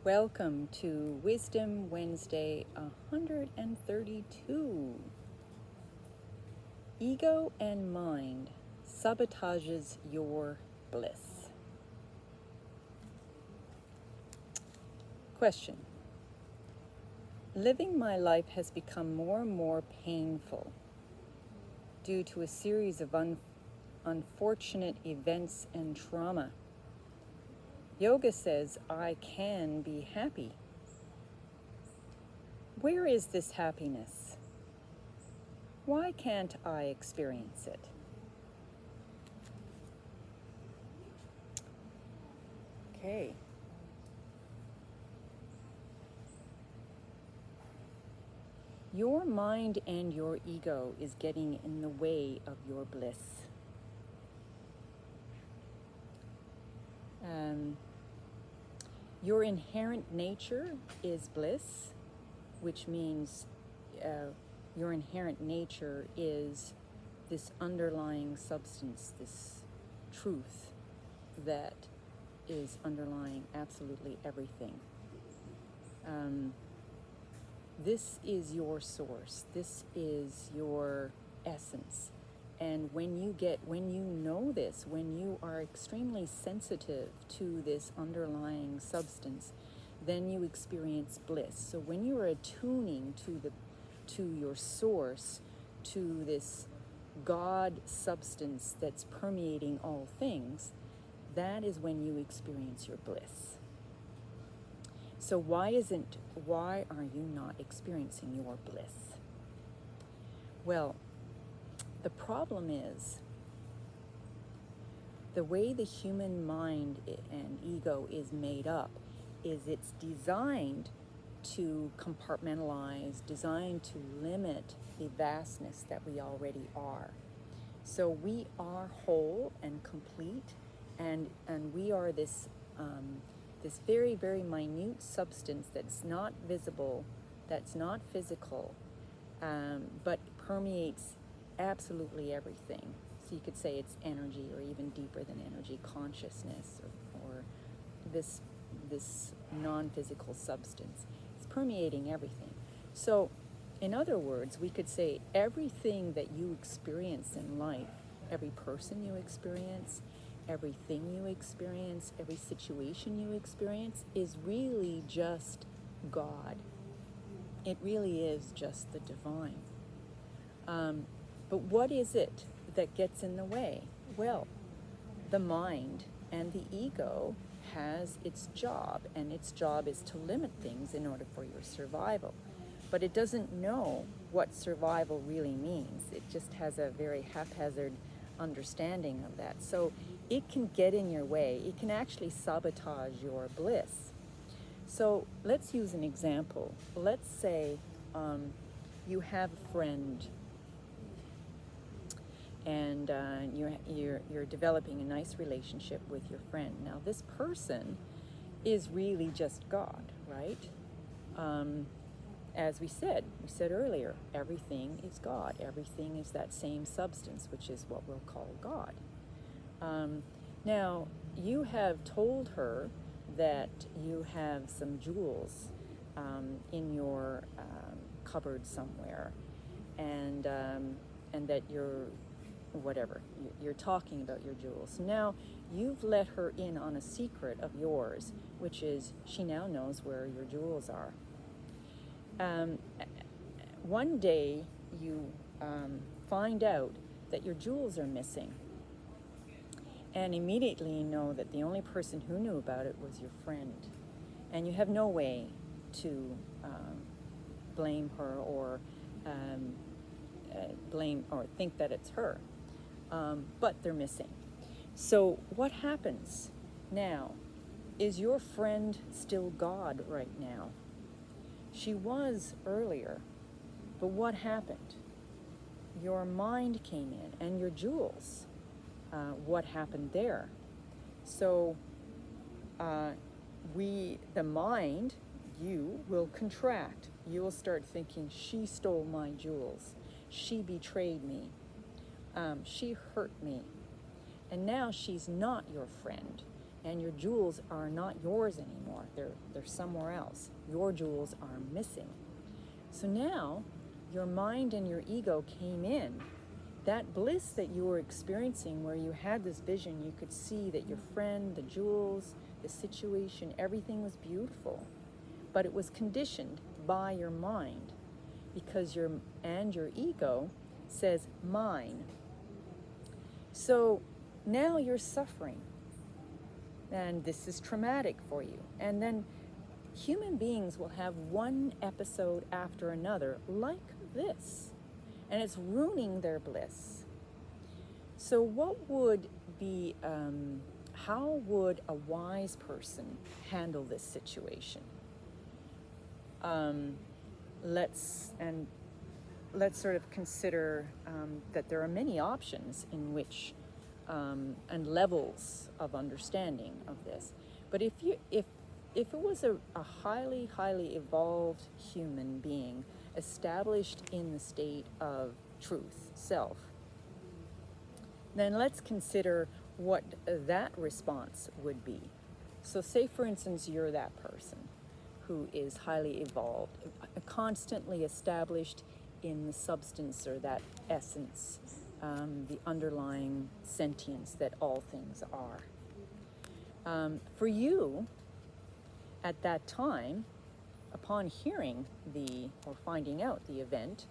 Welcome to Wisdom Wednesday 132. Ego and mind sabotages your bliss. Question. Living my life has become more and more painful due to a series of unfortunate events and trauma. Yoga says I can be happy. Where is this happiness? Why can't I experience it? Okay. Your mind and your ego is getting in the way of your bliss. Your inherent nature is bliss, which means your inherent nature is this underlying substance, this truth that is underlying absolutely everything. This is your source. This is your essence. And when you know this, when you are extremely sensitive to this underlying substance, then you experience bliss. So when you are attuning to your source, to this God substance that's permeating all things, that is when you experience your bliss. So why are you not experiencing your bliss? Well, the problem is the way the human mind and ego is made up is it's designed to compartmentalize, designed to limit the vastness that we already are. So we are whole and complete, and we are this very, very minute substance that's not visible, that's not physical, but permeates absolutely everything. So you could say it's energy, or even deeper than energy, consciousness, or this non-physical substance. It's permeating everything. So in other words, we could say everything that you experience in life, every person you experience, everything you experience, every situation you experience is really just God. It really is just the divine. But what is it that gets in the way? Well, the mind and the ego has its job, and its job is to limit things in order for your survival. But it doesn't know what survival really means. It just has a very haphazard understanding of that. So it can get in your way. It can actually sabotage your bliss. So let's use an example. Let's say you have a friend, and you're developing a nice relationship with your friend. Now, this person is really just God, right? As we said earlier, everything is God. Everything is that same substance, which is what we'll call God. Now, you have told her that you have some jewels in your cupboard somewhere, and that you're talking about your jewels. Now, you've let her in on a secret of yours, which is she now knows where your jewels are. One day you find out that your jewels are missing, and immediately you know that the only person who knew about it was your friend, and you have no way to blame her or blame or think that it's her, but they're missing. So what happens now? Is your friend still God right now? She was earlier, but what happened? Your mind came in, and your jewels. What happened there? So the mind, you will contract. You will start thinking, she stole my jewels. She betrayed me. She hurt me. And now she's not your friend. and your jewels are not yours anymore. They're somewhere else. Your jewels are missing. So now your mind and your ego came in. That bliss that you were experiencing, where you had this vision, you could see that your friend, the jewels, the situation, everything was beautiful. But it was conditioned by your mind, because your ego says mine. So now you're suffering, and this is traumatic for you. And then human beings will have one episode after another like this, and it's ruining their bliss. So what would be, how would a wise person handle this situation? Let's sort of consider that there are many options in which and levels of understanding of this. But if it was a highly evolved human being established in the state of truth, self, then let's consider what that response would be. So say, for instance, you're that person who is highly evolved, constantly established in the substance or that essence, the underlying sentience that all things are. For you, at that time, upon hearing or finding out the event,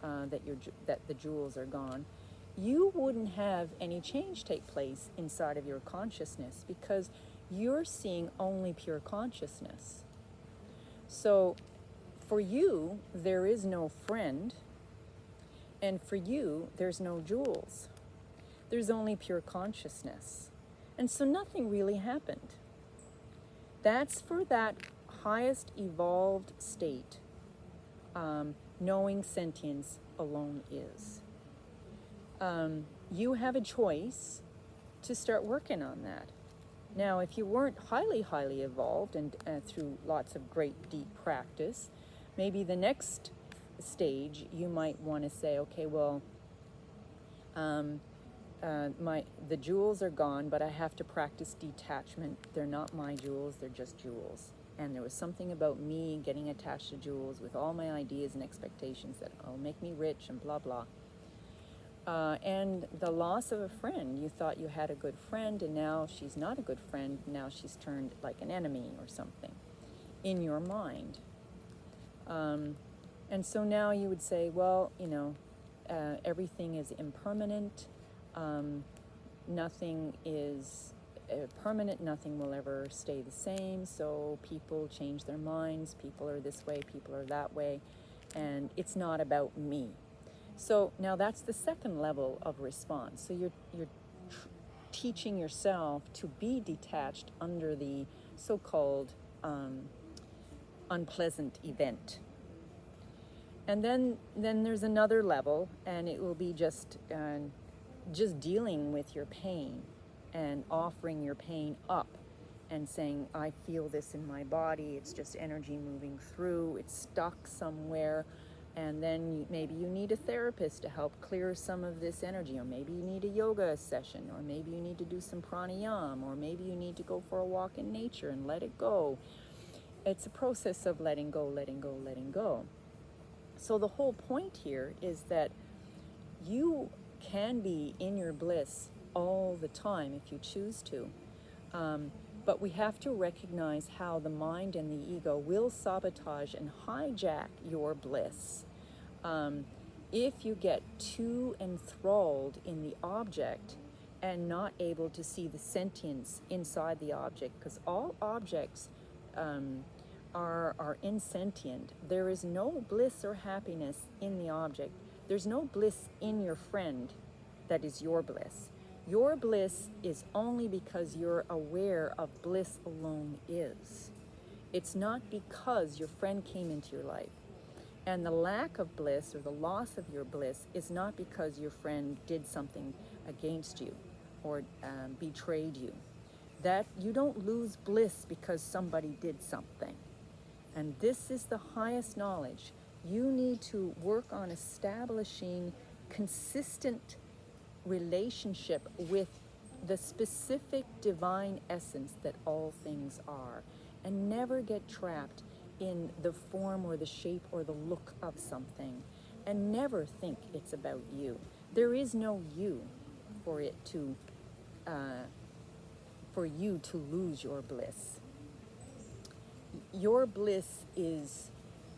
that the jewels are gone, you wouldn't have any change take place inside of your consciousness, because you're seeing only pure consciousness. So for you, there is no friend, and for you, there's no jewels. There's only pure consciousness. And so nothing really happened. That's for that highest evolved state, knowing sentience alone is. You have a choice to start working on that. Now, if you weren't highly evolved and through lots of great deep practice, maybe the next stage you might want to say, okay, well, the jewels are gone, but I have to practice detachment. They're not my jewels, they're just jewels. And there was something about me getting attached to jewels with all my ideas and expectations that will make me rich and blah, blah. And the loss of a friend. You thought you had a good friend, and now she's not a good friend. Now she's turned like an enemy or something in your mind. And so now you would say, well, everything is impermanent. Nothing is permanent. Nothing will ever stay the same. So people change their minds. People are this way. People are that way. And it's not about me. So now that's the second level of response. So you're teaching yourself to be detached under the so-called unpleasant event. And then there's another level, and it will be just dealing with your pain and offering your pain up and saying, I feel this in my body, it's just energy moving through, it's stuck somewhere. And then maybe you need a therapist to help clear some of this energy, or maybe you need a yoga session, or maybe you need to do some pranayama, or maybe you need to go for a walk in nature and let it go. It's a process of letting go, letting go, letting go. So the whole point here is that you can be in your bliss all the time if you choose to. But we have to recognize how the mind and the ego will sabotage and hijack your bliss. If you get too enthralled in the object and not able to see the sentience inside the object, because all objects are insentient. There is no bliss or happiness in the object. There's no bliss in your friend that is your bliss. Your bliss is only because you're aware of bliss alone is. It's not because your friend came into your life. And the lack of bliss or the loss of your bliss is not because your friend did something against you or betrayed you. That you don't lose bliss because somebody did something. And this is the highest knowledge. You need to work on establishing consistent relationship with the specific divine essence that all things are, and never get trapped in the form or the shape or the look of something, and never think it's about you. There is no you for it to, for you to lose your bliss. Your bliss is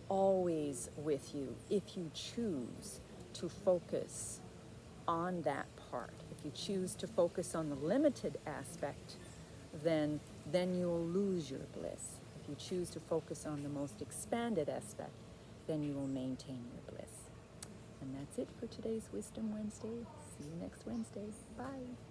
always with you if you choose to focus on that part. If you choose to focus on the limited aspect, then you'll lose your bliss. If you choose to focus on the most expanded aspect, then you will maintain your bliss. And that's it for today's Wisdom Wednesday. See you next Wednesday. Bye.